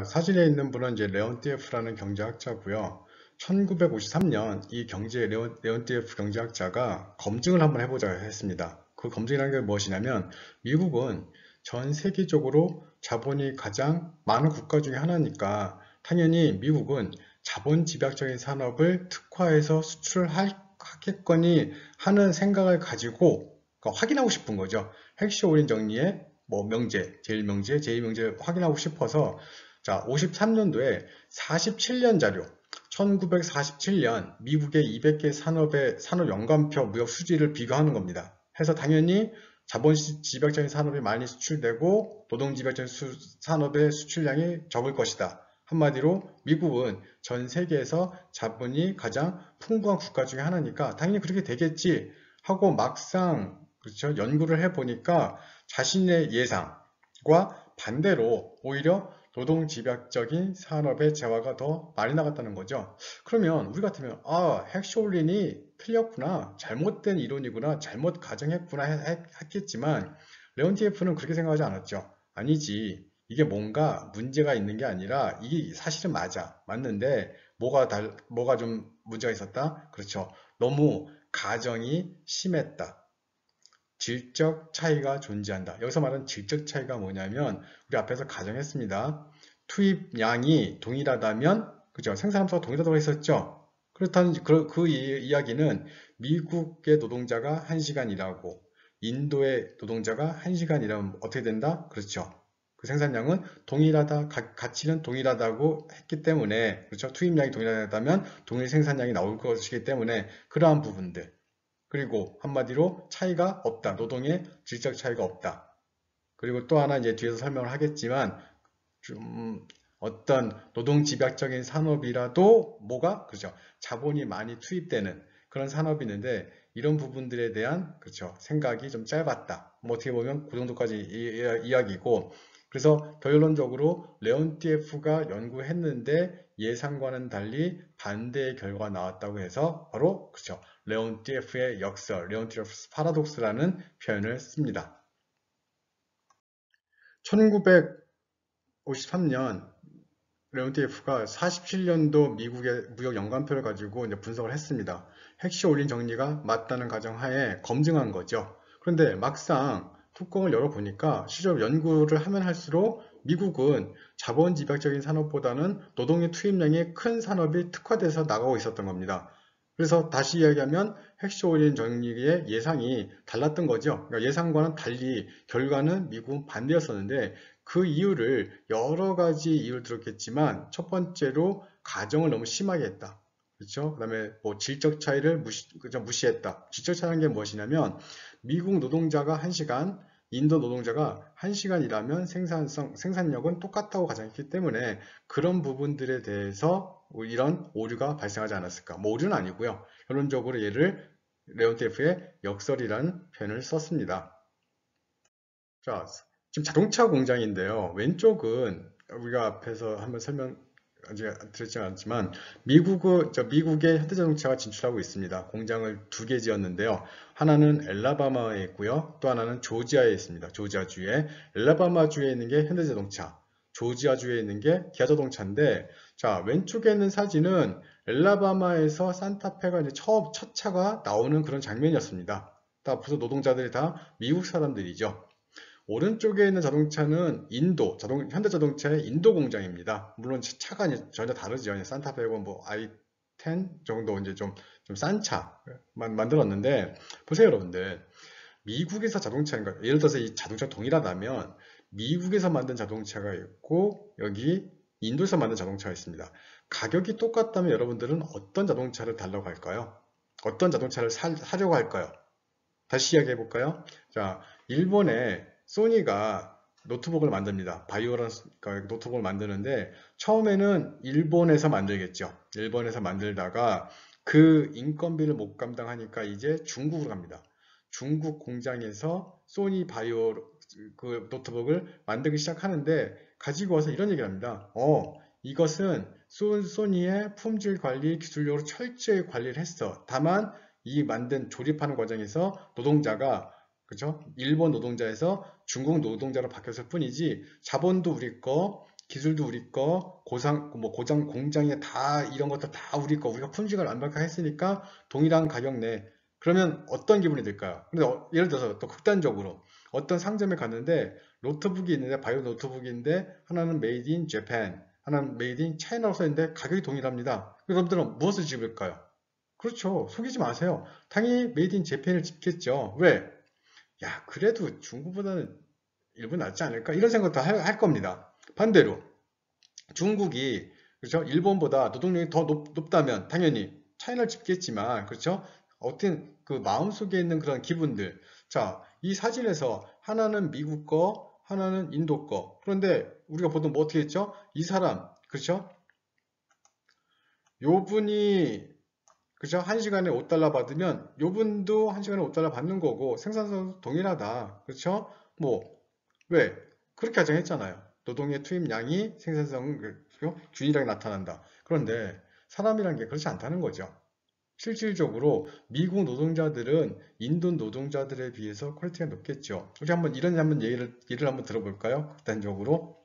사진에 있는 분은 이제 레온티에프라는 경제학자고요. 1953년 이 레온티에프 경제학자가 검증을 한번 해보자 했습니다. 그 검증이라는 게 무엇이냐면 미국은 전 세계적으로 자본이 가장 많은 국가 중에 하나니까 당연히 미국은 자본 집약적인 산업을 특화해서 수출을 하겠거니 하는 생각을 가지고 그러니까 확인하고 싶은 거죠. 핵시올린 정리의 뭐 명제, 제1명제, 제2명제 확인하고 싶어서 53년도에 47년 자료, 1947년 미국의 200개 산업의 산업 연관표 무역 수지를 비교하는 겁니다. 해서 당연히 자본 집약적인 산업이 많이 수출되고 노동 집약적인 산업의 수출량이 적을 것이다. 한마디로 미국은 전 세계에서 자본이 가장 풍부한 국가 중에 하나니까 당연히 그렇게 되겠지 하고 막상 그렇죠? 연구를 해보니까 자신의 예상과 반대로 오히려 노동 집약적인 산업의 재화가 더 많이 나갔다는 거죠. 그러면 우리 같으면 핵쇼올린이 틀렸구나, 잘못된 이론이구나, 잘못 가정했구나 했겠지만 레온티에프는 그렇게 생각하지 않았죠. 아니지, 이게 뭔가 문제가 있는 게 아니라 이게 사실은 맞는데 뭐가 좀 문제가 있었다? 그렇죠. 너무 가정이 심했다. 질적 차이가 존재한다. 여기서 말하는 질적 차이가 뭐냐면 우리 앞에서 가정했습니다. 투입량이 동일하다면 그죠? 생산함수가 동일하다고 했었죠. 그렇다는 그 이야기는 미국의 노동자가 1시간 일하고 인도의 노동자가 1시간 일하면 어떻게 된다? 그렇죠. 그 생산량은 동일하다, 가치는 동일하다고 했기 때문에 그렇죠. 투입량이 동일하다면 동일 생산량이 나올 것이기 때문에 그러한 부분들 그리고 한마디로 차이가 없다. 노동의 질적 차이가 없다. 그리고 또 하나 이제 뒤에서 설명을 하겠지만 좀 어떤 노동 집약적인 산업이라도 뭐가 그렇죠. 자본이 많이 투입되는 그런 산업이 있는데 이런 부분들에 대한 그렇죠. 생각이 좀 짧았다. 뭐 어떻게 보면 그 정도까지 이야기고 그래서 결론적으로 레온티에프가 연구했는데 예상과는 달리 반대의 결과가 나왔다고 해서 바로 그렇죠. 레온티에프의 역설, 레온티에프 파라독스라는 표현을 씁니다. 1953년 레온티에프가 47년도 미국의 무역 연관표를 가지고 이제 분석을 했습니다. 핵시 올린 정리가 맞다는 가정하에 검증한 거죠. 그런데 막상 뚜껑을 열어보니까 실제로 연구를 하면 할수록 미국은 자본 집약적인 산업보다는 노동의 투입량이 큰 산업이 특화돼서 나가고 있었던 겁니다. 그래서 다시 이야기하면 핵시 올린 정리의 예상이 달랐던 거죠. 그러니까 예상과는 달리 결과는 미국은 반대였었는데 그 이유를 여러 가지 이유를 들었겠지만 첫 번째로 가정을 너무 심하게 했다. 그렇죠? 그다음에 뭐 질적 차이를 무시했다. 질적 차이라는 게 무엇이냐면 미국 노동자가 1시간, 인도 노동자가 1시간 일하면 생산력은 똑같다고 가정했기 때문에 그런 부분들에 대해서 이런 오류가 발생하지 않았을까. 뭐 오류는 아니고요. 결론적으로 얘를 레온티에프의 역설이라는 표현을 썼습니다. 자, 지금 자동차 공장인데요. 왼쪽은 우리가 앞에서 한번 설명 아직 드렸지 않았지만 미국의 현대자동차가 진출하고 있습니다. 공장을 2개 지었는데요. 하나는 엘라바마에 있고요. 또 하나는 조지아에 있습니다. 조지아주에 엘라바마주에 있는 게 현대자동차, 조지아주에 있는 게 기아자동차인데 자, 왼쪽에 있는 사진은 엘라바마에서 산타페가 이제 첫 차가 나오는 그런 장면이었습니다. 다 부서 노동자들이 다 미국 사람들이죠. 오른쪽에 있는 자동차는 현대자동차의 인도 공장입니다. 물론 차가 전혀 다르죠. 산타페고 뭐 i10 정도 이제 좀 싼 차만 만들었는데 보세요, 여러분들. 미국에서 자동차인가 예를 들어서 이 자동차 동일하다면 미국에서 만든 자동차가 있고 여기 인도에서 만든 자동차가 있습니다. 가격이 똑같다면 여러분들은 어떤 자동차를 달라고 할까요? 어떤 자동차를 사려고 할까요? 다시 이야기해 볼까요? 자, 일본의 소니가 노트북을 만듭니다. 바이오런스 노트북을 만드는데 처음에는 일본에서 만들겠죠. 일본에서 만들다가 그 인건비를 못 감당하니까 이제 중국으로 갑니다. 중국 공장에서 소니 바이오 그 노트북을 만들기 시작하는데 가지고 와서 이런 얘기를 합니다. 이것은 소니의 품질 관리 기술력으로 철저히 관리를 했어. 다만 이 만든 조립하는 과정에서 노동자가 그죠? 일본 노동자에서 중국 노동자로 바뀌었을 뿐이지 자본도 우리 거, 기술도 우리 거, 고장, 공장에 다 이런 것도 다 우리 거, 우리가 품질을 완벽하게 했으니까 동일한 가격 내. 그러면 어떤 기분이 들까요? 근데 예를 들어서 또 극단적으로 어떤 상점에 갔는데 노트북이 있는데 바이오 노트북인데 하나는 메이드 인 재팬, 하나는 메이드 인 차이나로 써있는데 가격이 동일합니다. 여러분들은 무엇을 집을까요? 그렇죠. 속이지 마세요. 당연히 메이드 인 재팬을 집겠죠. 왜? 야, 그래도 중국보다는 일본 낫지 않을까? 이런 생각도 할 겁니다. 반대로 중국이 그렇죠? 일본보다 노동력이 더 높다면 당연히 차이나를 집겠지만 그렇죠? 어떤 그 마음속에 있는 그런 기분들. 자, 이 사진에서 하나는 미국 거, 하나는 인도 거. 그런데 우리가 보통 뭐 어떻게 했죠? 이 사람, 그렇죠? 요 분이 그죠? 1시간에 $5 받으면 요 분도 1시간에 $5 받는 거고 생산성도 동일하다. 그렇죠? 뭐 왜? 그렇게 가정했잖아요. 노동의 투입량이 생산성 균일하게 나타난다. 그런데 사람이란 게 그렇지 않다는 거죠. 실질적으로 미국 노동자들은 인도 노동자들에 비해서 퀄리티가 높겠죠. 우리 한번 이런 예를 한번 들어볼까요? 극단적으로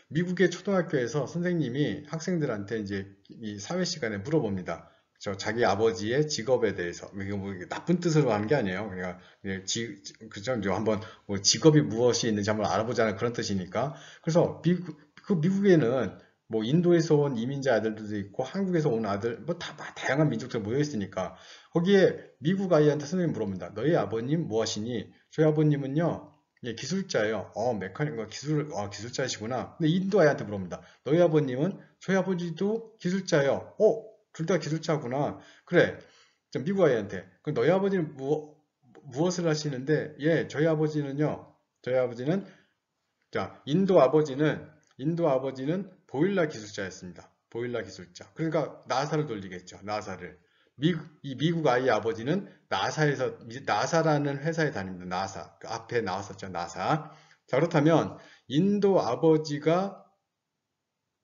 미국의 초등학교에서 선생님이 학생들한테 이제 이 사회 시간에 물어봅니다. 자기 아버지의 직업에 대해서 이게 뭐 나쁜 뜻으로 하는 게 아니에요. 그러니까 그죠? 이제 한번 뭐 직업이 무엇이 있는지 한번 알아보자는 그런 뜻이니까. 그래서 미국에는 뭐 인도에서 온 이민자 아들들도 있고 한국에서 온 아들 뭐 다 다양한 민족들 모여 있으니까 거기에 미국 아이한테 선생님 물어봅니다. 너희 아버님 뭐 하시니? 저희 아버님은요. 예, 기술자예요. 기술자이시구나. 근데 인도 아이한테 물어봅니다. 너희 아버님은? 저희 아버지도 기술자예요. 둘 다 기술자구나. 그래. 미국 아이한테. 그럼 너희 아버지는 무엇을 하시는데? 예, 저희 아버지는, 자, 인도 아버지는 보일러 기술자였습니다. 보일러 기술자. 그러니까 나사를 돌리겠죠. 나사를. 이 미국 아이의 아버지는 나사라는 회사에 다닙니다. 나사. 그 앞에 나왔었죠. 나사. 자, 그렇다면 인도 아버지가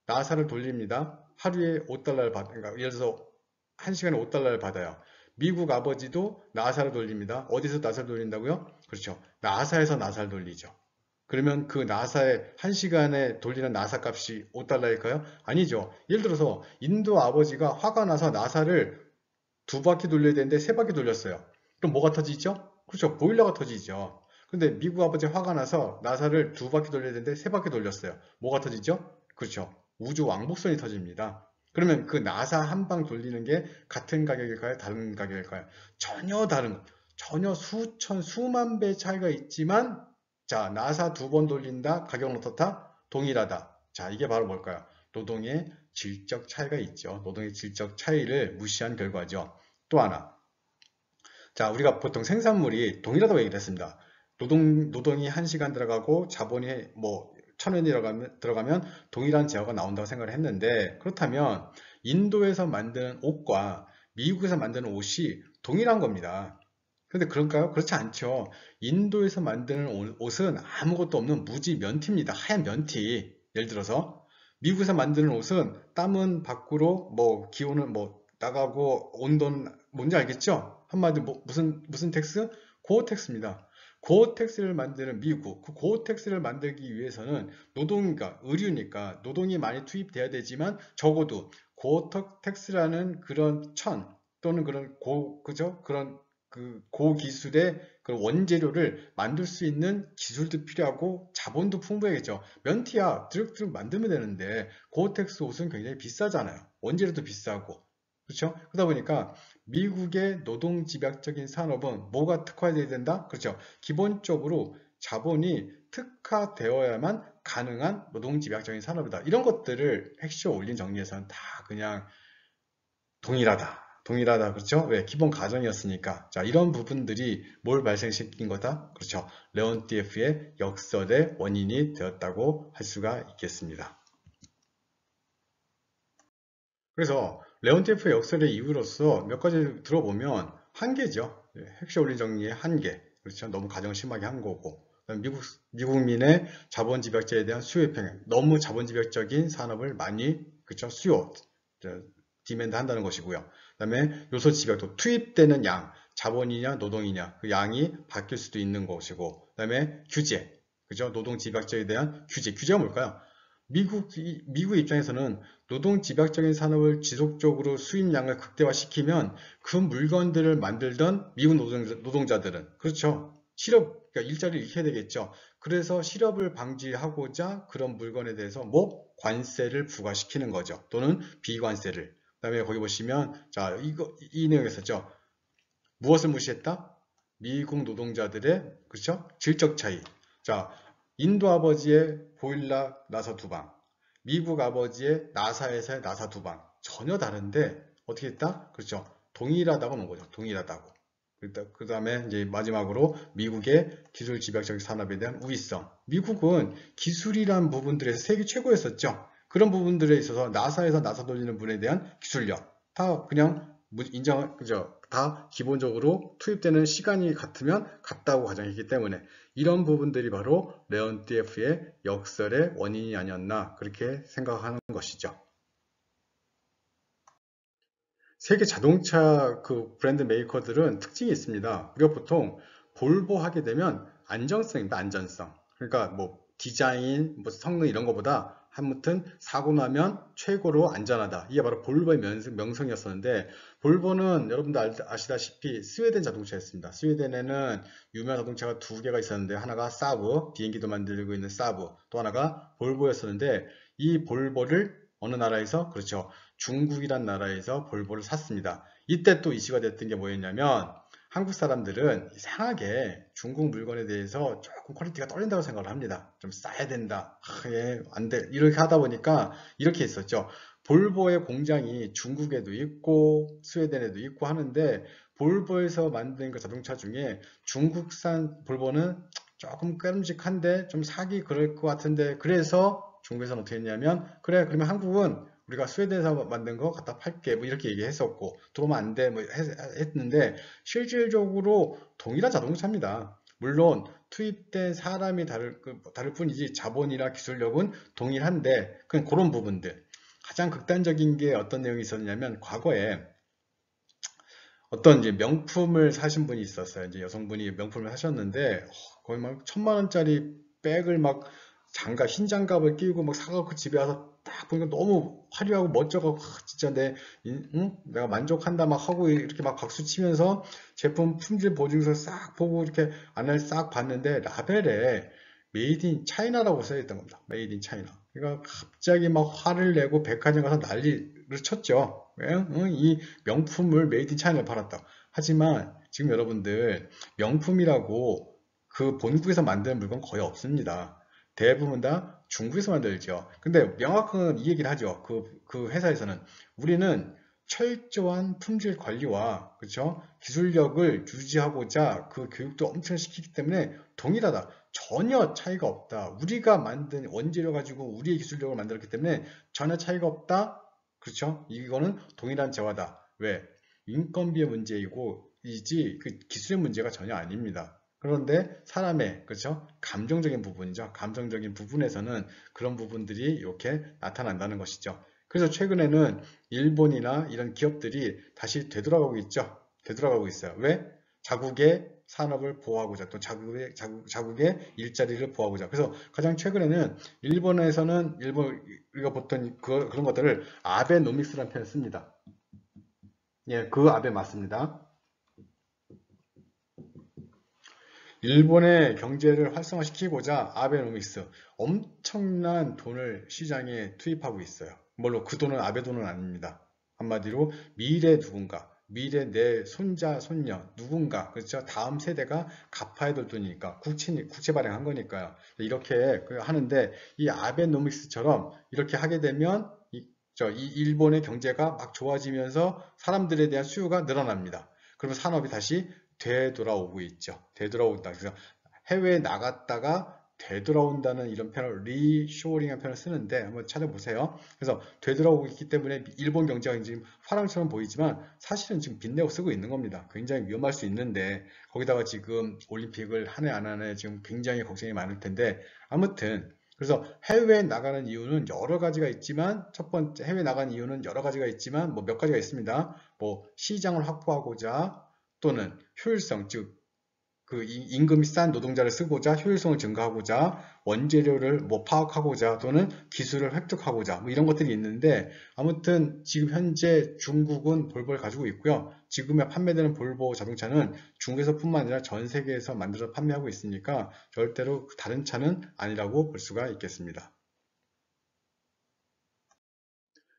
나사를 돌립니다. 하루에 $5를 그러니까 예를 들어서 1시간에 $5를 받아요. 미국 아버지도 나사를 돌립니다. 어디서 나사를 돌린다고요? 그렇죠. 나사에서 나사를 돌리죠. 그러면 그 나사의 1시간에 돌리는 나사 값이 $5일까요? 아니죠. 예를 들어서 인도 아버지가 화가 나서 나사를 2바퀴 돌려야 되는데 3바퀴 돌렸어요. 그럼 뭐가 터지죠? 그렇죠. 보일러가 터지죠. 근데 미국 아버지 화가 나서 나사를 2바퀴 돌려야 되는데 3바퀴 돌렸어요. 뭐가 터지죠? 그렇죠. 우주 왕복선이 터집니다. 그러면 그 나사 한 방 돌리는 게 같은 가격일까요? 다른 가격일까요? 전혀 수만 배 차이가 있지만, 자, 나사 2번 돌린다, 가격은 어떻다? 동일하다. 자, 이게 바로 뭘까요? 노동의 질적 차이가 있죠. 노동의 질적 차이를 무시한 결과죠. 또 하나. 자, 우리가 보통 생산물이 동일하다고 얘기를 했습니다. 노동이 1시간 들어가고 자본이 뭐 1,000원이 들어가면 동일한 제어가 나온다고 생각을 했는데, 그렇다면 인도에서 만드는 옷과 미국에서 만드는 옷이 동일한 겁니다. 근데 그런가요? 그렇지 않죠. 인도에서 만드는 옷은 아무것도 없는 무지 면티입니다. 하얀 면티. 예를 들어서 미국에서 만드는 옷은 땀은 밖으로 뭐 기온은 뭐 나가고 온도는 뭔지 알겠죠? 한마디로 무슨 텍스? 고어텍스입니다. 고어텍스를 만드는 미국, 그 고어텍스를 만들기 위해서는 노동이니까 의류니까 노동이 많이 투입돼야 되지만 적어도 고어텍스라는 그런 또는 그런 그죠? 그런 그 고기술의 그 원재료를 만들 수 있는 기술도 필요하고 자본도 풍부해야겠죠. 면티야 드륵드륵 만들면 되는데 고어텍스 옷은 굉장히 비싸잖아요. 원재료도 비싸고. 그렇죠? 그러다 보니까 미국의 노동집약적인 산업은 뭐가 특화되어야 된다? 그렇죠. 기본적으로 자본이 특화되어야만 가능한 노동집약적인 산업이다. 이런 것들을 핵심에 올린 정리에서는 다 그냥 동일하다. 그렇죠? 왜? 기본 가정이었으니까. 자, 이런 부분들이 뭘 발생시킨 거다? 그렇죠. 레온티에프의 역설의 원인이 되었다고 할 수가 있겠습니다. 그래서 레온티에프의 역설의 이유로서 몇 가지 들어보면 한계죠. 핵심 원리 정리의 한계. 그렇죠. 너무 가정 심하게 한 거고. 미국민의 자본집약제에 대한 수요 평행. 너무 자본집약적인 산업을 많이, 그렇죠. 디맨드 한다는 것이고요. 그 다음에 요소 집약도 투입되는 양, 자본이냐 노동이냐 그 양이 바뀔 수도 있는 것이고, 그 다음에 규제, 그죠? 노동 집약제에 대한 규제가 뭘까요? 미국 입장에서는 노동 집약적인 산업을 지속적으로 수입량을 극대화시키면 그 물건들을 만들던 미국 노동자들은, 그렇죠. 그러니까 일자리를 잃게 되겠죠. 그래서 실업을 방지하고자 그런 물건에 대해서 뭐 관세를 부과시키는 거죠. 또는 비관세를. 그다음에 거기 보시면 자, 이 내용에서죠. 무엇을 무시했다? 미국 노동자들의, 그렇죠? 질적 차이. 자, 인도 아버지의 보일러 나사 두 방, 미국 아버지의 나사에서의 나사 두 방. 전혀 다른데 어떻게 했다? 그렇죠. 동일하다고 놓은 거죠. 동일하다고. 그 다음에 이제 마지막으로 미국의 기술 집약적 산업에 대한 우위성. 미국은 기술이란 부분들에서 세계 최고였었죠. 그런 부분들에 있어서 나사에서 나사 돌리는 분에 대한 기술력 다 그냥 그죠? 다 기본적으로 투입되는 시간이 같으면 같다고 가정했기 때문에 이런 부분들이 바로 레온티에프의 역설의 원인이 아니었나 그렇게 생각하는 것이죠. 세계 자동차 그 브랜드 메이커들은 특징이 있습니다. 우리가 보통 볼보 하게 되면 안정성입니다. 안전성. 그러니까 뭐 디자인, 뭐 성능 이런 것보다 아무튼 사고 나면 최고로 안전하다. 이게 바로 볼보의 명성이었었는데 볼보는 여러분들 아시다시피 스웨덴 자동차였습니다. 스웨덴에는 유명한 자동차가 두 개가 있었는데 하나가 사브, 비행기도 만들고 있는 사브, 또 하나가 볼보였었는데 이 볼보를 어느 나라에서 그렇죠. 중국이란 나라에서 볼보를 샀습니다. 이때 또 이슈가 됐던 게 뭐였냐면 한국 사람들은 이상하게 중국 물건에 대해서 조금 퀄리티가 떨어진다고 생각을 합니다. 좀 싸야 된다. 예, 안 돼. 이렇게 하다 보니까 이렇게 있었죠. 볼보의 공장이 중국에도 있고 스웨덴에도 있고 하는데 볼보에서 만든 그 자동차 중에 중국산 볼보는 조금 끔찍한데 좀 사기 그럴 것 같은데 그래서 중국에서는 어떻게 했냐면 그래 그러면 한국은 우리가 스웨덴에서 만든 거 갖다 팔게 뭐 이렇게 얘기했었고 들어오면 안 돼 뭐 했는데 실질적으로 동일한 자동차입니다. 물론 투입된 사람이 다를 뿐이지 자본이나 기술력은 동일한데 그런 부분들 가장 극단적인 게 어떤 내용이 있었냐면 과거에 어떤 이제 명품을 사신 분이 있었어요. 이제 여성분이 명품을 사셨는데 거의 막 1,000만 원짜리 백을 막 흰 장갑을 끼고 막 사갖고 집에 와서 딱 보니까 너무 화려하고 멋져갖고 진짜 응? 내가 만족한다 막 하고 이렇게 막 박수 치면서 제품 품질 보증서 싹 보고 이렇게 안을 싹 봤는데 라벨에 메이드 인 차이나라고 써있던 겁니다. 메이드 인 차이나. 그러니까 갑자기 막 화를 내고 백화점 가서 난리를 쳤죠. 왜? 응? 이 명품을 메이드 인 차이나를 팔았다. 하지만 지금 여러분들 명품이라고 그 본국에서 만드는 물건 거의 없습니다. 대부분 다 중국에서 만들죠. 근데 명확한 이 얘기를 하죠. 그 회사에서는 우리는 철저한 품질 관리와 그렇죠? 기술력을 유지하고자 그 교육도 엄청 시키기 때문에 동일하다. 전혀 차이가 없다. 우리가 만든 원재료 가지고 우리의 기술력을 만들었기 때문에 전혀 차이가 없다. 그렇죠? 이거는 동일한 재화다. 왜? 인건비의 문제이고 이지 그 기술의 문제가 전혀 아닙니다. 그런데 사람의 그렇죠? 감정적인 부분이죠. 감정적인 부분에서는 그런 부분들이 이렇게 나타난다는 것이죠. 그래서 최근에는 일본이나 이런 기업들이 다시 되돌아가고 있죠. 되돌아가고 있어요. 왜? 자국의 산업을 보호하고자 또 자국의 일자리를 보호하고자. 그래서 가장 최근에는 일본에서는 우리가 보통 그런 것들을 아베노믹스라는 표현을 씁니다. 예, 그 아베 맞습니다. 일본의 경제를 활성화시키고자 아베노믹스 엄청난 돈을 시장에 투입하고 있어요. 물론 그 돈은 아베 돈은 아닙니다. 한마디로 미래 누군가, 미래 내 손자, 손녀 누군가 그렇죠. 다음 세대가 갚아야 될 돈이니까 국채 발행한 거니까요. 이렇게 하는데 이 아베노믹스처럼 이렇게 하게 되면 이 일본의 경제가 막 좋아지면서 사람들에 대한 수요가 늘어납니다. 그러면 산업이 다시 되돌아오고 있죠. 되돌아온다. 그래서 해외에 나갔다가 되돌아온다는 이런 표현을 리쇼링이라는 표현을 쓰는데 한번 찾아보세요. 그래서 되돌아오고 있기 때문에 일본 경제가 지금 화랑처럼 보이지만 사실은 지금 빚내고 쓰고 있는 겁니다. 굉장히 위험할 수 있는데 거기다가 지금 올림픽을 하네 안 하네 지금 굉장히 걱정이 많을 텐데 아무튼 그래서 해외에 나가는 이유는 여러 가지가 있지만 첫 번째 해외에 나가는 이유는 여러 가지가 있지만 뭐 몇 가지가 있습니다. 뭐 시장을 확보하고자 또는 효율성, 즉 그 임금이 싼 노동자를 쓰고자 효율성을 증가하고자 원재료를 뭐 파악하고자 또는 기술을 획득하고자 뭐 이런 것들이 있는데 아무튼 지금 현재 중국은 볼보를 가지고 있고요. 지금에 판매되는 볼보 자동차는 중국에서뿐만 아니라 전 세계에서 만들어 판매하고 있으니까 절대로 다른 차는 아니라고 볼 수가 있겠습니다.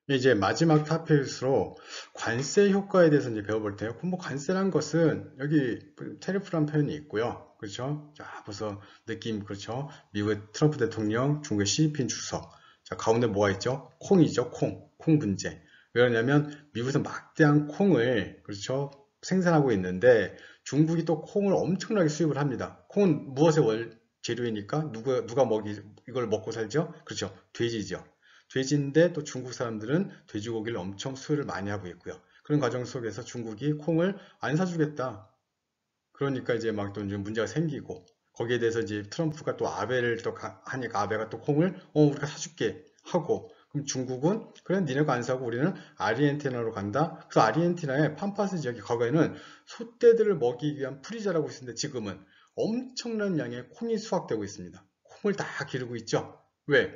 이제 마지막 토픽으로 관세 효과에 대해서 이제 배워볼 텐데요. 뭐 관세란 것은 여기 테리프란 표현이 있고요. 그렇죠? 자, 벌써 느낌 그렇죠? 미국의 트럼프 대통령, 중국의 시진핑 주석. 자, 가운데 뭐가 있죠? 콩이죠, 콩. 콩 분쟁. 왜 그러냐면 미국에서 막대한 콩을 그렇죠? 생산하고 있는데 중국이 또 콩을 엄청나게 수입을 합니다. 콩은 무엇의 월 재료이니까 누가 이걸 먹고 살죠? 그렇죠? 돼지죠. 돼지인데 또 중국 사람들은 돼지고기를 엄청 수요를 많이 하고 있고요. 그런 과정 속에서 중국이 콩을 안 사주겠다. 그러니까 이제 막 또 문제가 생기고 거기에 대해서 이제 트럼프가 또 아베를 또 하니까 아베가 또 콩을 우리가 사줄게 하고 그럼 중국은 그래 니네가 안 사고 우리는 아르헨티나로 간다. 그래서 아르헨티나의 팜파스 지역에 과거에는 소떼들을 먹이기 위한 풀이 자라고 있었는데 지금은 엄청난 양의 콩이 수확되고 있습니다. 콩을 다 기르고 있죠. 왜?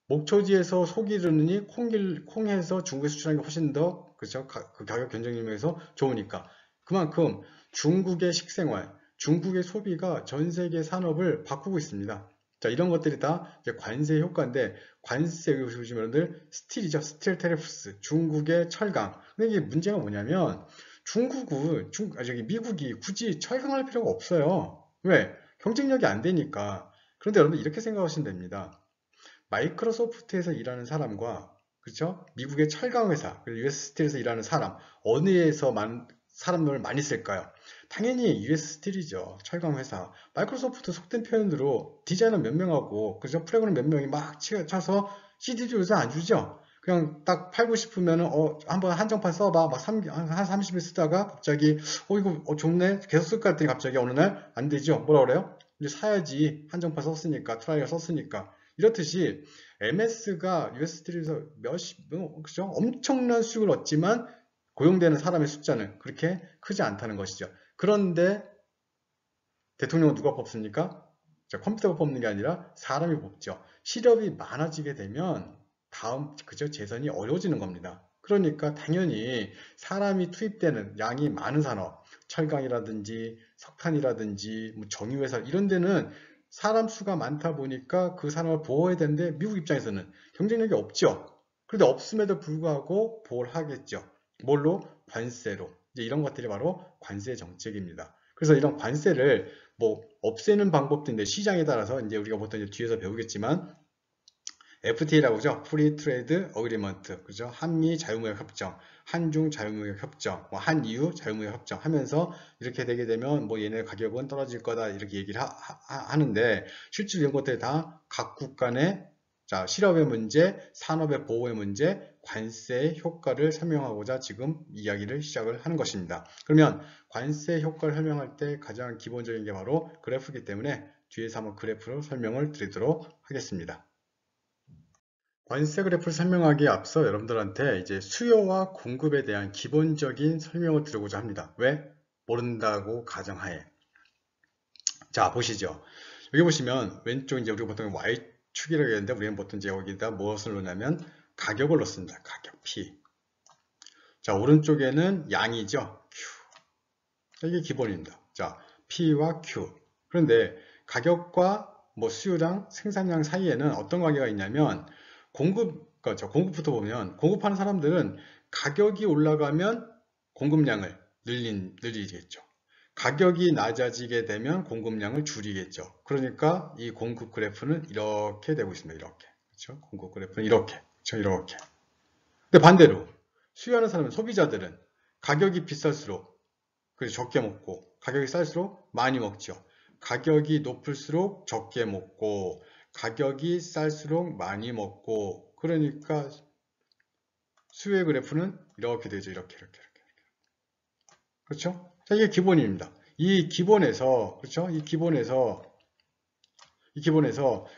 목초지에서 소기르느니 콩에서 중국에 수출하는 게 훨씬 더 그죠? 그 가격 경쟁력에서 좋으니까 그만큼 중국의 식생활, 중국의 소비가 전 세계 산업을 바꾸고 있습니다. 자, 이런 것들이 다 이제 관세 효과인데 관세 여기 보시면 여러분들 스틸이죠. 스틸 테리프스 중국의 철강. 근데 이게 문제가 뭐냐면 미국이 굳이 철강할 필요가 없어요. 왜? 경쟁력이 안 되니까. 그런데 여러분들 이렇게 생각하시면 됩니다. 마이크로소프트에서 일하는 사람과 그렇죠? 미국의 철강 회사, US 스틸에서 일하는 사람 어느 에서 사람을 많이 쓸까요? 당연히 US 스틸이죠. 철강 회사. 마이크로소프트 속된 표현으로 디자이너 몇 명하고 그죠? 프로그램 몇 명이 막 쳐서 CD도 요새 안 주죠. 그냥 딱 팔고 싶으면은 한번 한정판 써봐. 막 한 30일 쓰다가 갑자기 이거 좋네. 계속 쓸까 했더니 갑자기 어느 날 안 되죠. 뭐라 그래요? 이제 사야지. 한정판 썼으니까 트라이얼 썼으니까. 이렇듯이 MS가 US 스틸에서 그죠? 엄청난 수익을 얻지만 고용되는 사람의 숫자는 그렇게 크지 않다는 것이죠. 그런데 대통령은 누가 뽑습니까? 컴퓨터가 뽑는 게 아니라 사람이 뽑죠. 실업이 많아지게 되면 그저 재선이 어려워지는 겁니다. 그러니까 당연히 사람이 투입되는 양이 많은 산업, 철강이라든지 석탄이라든지 뭐 정유회사 이런 데는 사람 수가 많다 보니까 그 산업을 보호해야 되는데 미국 입장에서는 경쟁력이 없죠. 그런데 없음에도 불구하고 보호를 하겠죠. 뭘로? 관세로. 이제 이런 것들이 바로 관세 정책입니다. 그래서 이런 관세를 뭐 없애는 방법도 있는데 시장에 따라서 이제 우리가 보통 이제 뒤에서 배우겠지만 FTA라고 하죠. Free Trade Agreement. 그죠? 한미 자유무역 협정, 한중 자유무역 협정, 뭐 한EU 자유무역 협정 하면서 이렇게 되게 되면 뭐 얘네 가격은 떨어질 거다 이렇게 얘기를 하는데 실제로 이런 것들이 다 각국 간의 실업의 문제, 산업의 보호의 문제, 관세의 효과를 설명하고자 지금 이야기를 시작을 하는 것입니다. 그러면 관세 효과를 설명할 때 가장 기본적인 게 바로 그래프이기 때문에 뒤에서 한번 그래프로 설명을 드리도록 하겠습니다. 관세 그래프를 설명하기에 앞서 여러분들한테 이제 수요와 공급에 대한 기본적인 설명을 드리고자 합니다. 왜? 모른다고 가정하에. 자, 보시죠. 여기 보시면 왼쪽 이제 우리가 보통 Y축이라고 했는데 우리는 보통 이제 여기다 무엇을 넣냐면 가격을 넣습니다. 가격 P. 자, 오른쪽에는 양이죠. Q. 이게 기본입니다. 자, P와 Q. 그런데 가격과 뭐 수요량, 생산량 사이에는 어떤 관계가 있냐면 공급부터 보면 공급하는 사람들은 가격이 올라가면 공급량을 늘리겠죠. 가격이 낮아지게 되면 공급량을 줄이겠죠. 그러니까 이 공급 그래프는 이렇게 되고 있습니다. 이렇게. 그렇죠? 공급 그래프는 이렇게. 그렇죠? 이렇게. 근데 반대로 수요하는 사람은 소비자들은 가격이 비쌀수록 적게 먹고 가격이 쌀수록 많이 먹죠. 가격이 높을수록 적게 먹고 가격이 쌀수록 많이 먹고 그러니까 수요의 그래프는 이렇게 되죠. 이렇게. 그렇죠? 자, 이게 기본입니다. 이 기본에서 그렇죠? 이 기본에서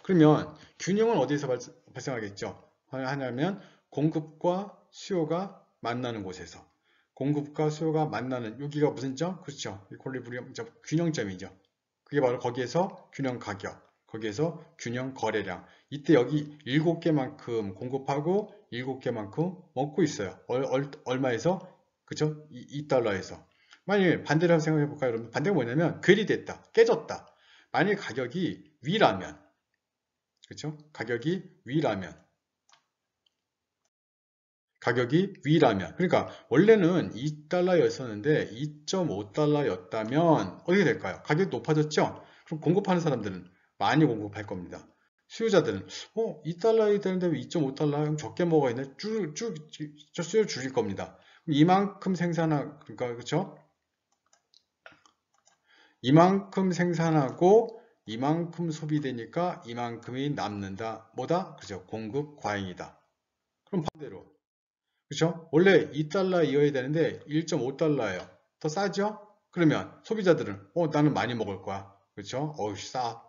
그러면 균형은 어디에서 발생하겠죠? 하냐면 공급과 수요가 만나는 곳에서 공급과 수요가 만나는 여기가 무슨 점? 그렇죠. 이퀄리브리엄 점, 균형점이죠. 그게 바로 거기에서 균형 가격, 거기에서 균형 거래량. 이때 여기 7개만큼 공급하고 7개만큼 먹고 있어요. 얼마에서? 그죠? 2달러에서. 만일 반대로 한번 생각해 볼까요? 여러분, 반대가 뭐냐면 괴리 됐다, 깨졌다. 만일 가격이 위라면, 그렇죠? 가격이 위라면, 그러니까 원래는 2달러였었는데 2.5달러였다면 어떻게 될까요? 가격이 높아졌죠? 그럼 공급하는 사람들은 많이 공급할 겁니다. 수요자들은 2달러야 되는데 왜 2.5달러 적게 먹어야 되네? 수요 줄일 겁니다. 그럼 이만큼 생산하, 그러니까 그렇죠? 이만큼 생산하고 이만큼 소비되니까 이만큼이 남는다. 뭐다? 그죠? 공급 과잉이다. 그럼 반대로, 그렇죠? 원래 2달러이어야 되는데 1.5달러예요. 더 싸죠? 그러면 소비자들은 나는 많이 먹을 거야. 그렇죠? 싸.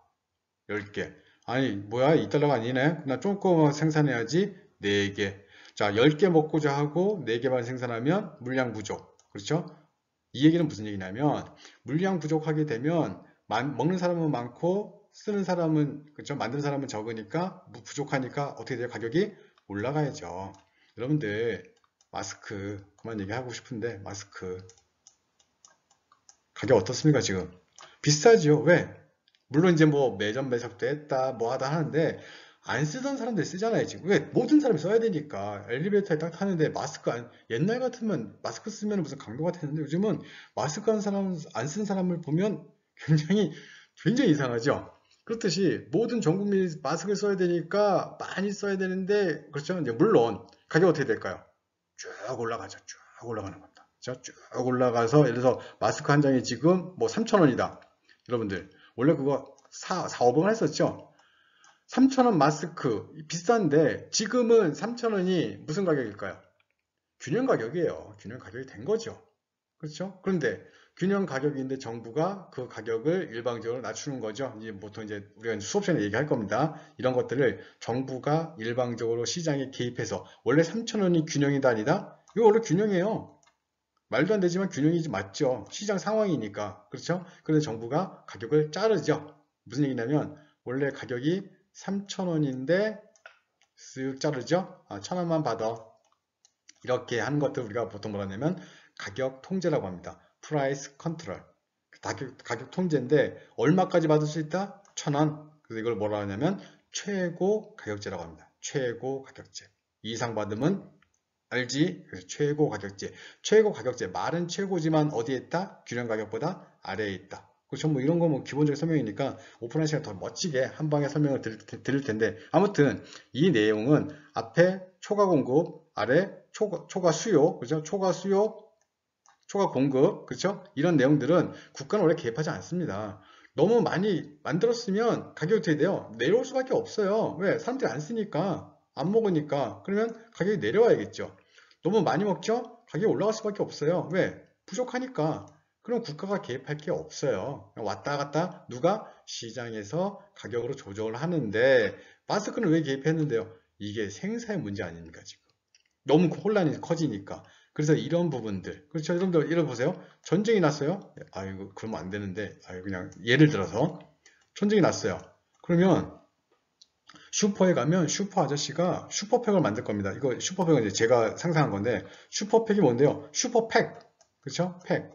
10개. 아니 뭐야 2달러가 아니네. 나 조금 생산해야지. 4개. 자, 10개 먹고자 하고 4개만 생산하면 물량 부족. 그렇죠? 이 얘기는 무슨 얘기냐면 물량 부족하게 되면 먹는 사람은 많고 쓰는 사람은, 그렇죠? 만드는 사람은 적으니까 부족하니까 어떻게 돼요? 가격이 올라가야죠. 여러분들 마스크 그만 얘기하고 싶은데 마스크 가격 어떻습니까 지금? 비싸죠. 왜? 물론 이제 뭐 매점 매석도 했다 뭐 하다 하는데 안 쓰던 사람들 쓰잖아요 지금. 왜? 모든 사람이 써야 되니까. 엘리베이터에 딱 타는데 마스크 옛날 같으면 마스크 쓰면 무슨 강도가 되는데 요즘은 마스크 안 쓴 사람을 보면 굉장히 이상하죠. 그렇듯이 모든 전 국민이 마스크를 써야 되니까 많이 써야 되는데, 그렇죠? 이제 물론 가격 어떻게 될까요? 쭉 올라가죠. 쭉 올라가는 겁니다. 그렇죠? 쭉 올라가서 예를 들어서 마스크 한 장이 지금 뭐 3,000원이다. 여러분들 원래 그거 5번 했었죠? 3,000원 마스크 비싼데 지금은 3,000원이 무슨 가격일까요? 균형 가격이에요. 균형 가격이 된 거죠. 그렇죠? 그런데 균형 가격인데 정부가 그 가격을 일방적으로 낮추는 거죠. 이제 보통 이제 우리가 수업 시간에 얘기할 겁니다. 이런 것들을 정부가 일방적으로 시장에 개입해서 원래 3,000원이 균형이다 아니다? 이거 원래 균형이에요. 말도 안 되지만 균형이 맞죠. 시장 상황이니까. 그렇죠? 그런데 정부가 가격을 자르죠. 무슨 얘기냐면 원래 가격이 3,000원인데 쓱 자르죠. 1,000원만 받아. 이렇게 하는 것들 우리가 보통 뭐라 하냐면 가격 통제라고 합니다. 프라이스 컨트롤. 가격 통제인데 얼마까지 받을 수 있다? 1,000원. 그래서 이걸 뭐라 하냐면 최고 가격제라고 합니다. 최고 가격제. 이상 받으면 알지? 그래서 최고 가격제. 최고 가격제. 말은 최고지만 어디에 있다? 균형 가격보다 아래에 있다. 그렇죠? 뭐 이런 거 뭐 기본적인 설명이니까 오픈한 시간 더 멋지게 한 방에 설명을 드릴 텐데 아무튼 이 내용은 앞에 초과 공급, 아래 초과 수요, 그죠? 초과 수요, 초과 공급, 그렇죠? 이런 내용들은 국가는 원래 개입하지 않습니다. 너무 많이 만들었으면 가격이 어떻게 돼요? 내려올 수밖에 없어요. 왜? 사람들이 안 쓰니까, 안 먹으니까. 그러면 가격이 내려와야겠죠. 너무 많이 먹죠? 가격이 올라갈 수밖에 없어요. 왜? 부족하니까. 그럼 국가가 개입할 게 없어요. 왔다 갔다 누가? 시장에서 가격으로 조정을 하는데 마스크는 왜 개입했는데요? 이게 생사의 문제 아닙니까, 지금? 너무 혼란이 커지니까. 그래서 이런 부분들, 그렇죠? 여러분들, 이러 보세요. 전쟁이 났어요. 아이고, 그러면 안 되는데, 그냥 예를 들어서 전쟁이 났어요. 그러면 슈퍼에 가면 슈퍼 아저씨가 슈퍼팩을 만들 겁니다. 이거 슈퍼팩은 이제 제가 상상한 건데, 슈퍼팩이 뭔데요? 슈퍼팩. 그렇죠? 팩.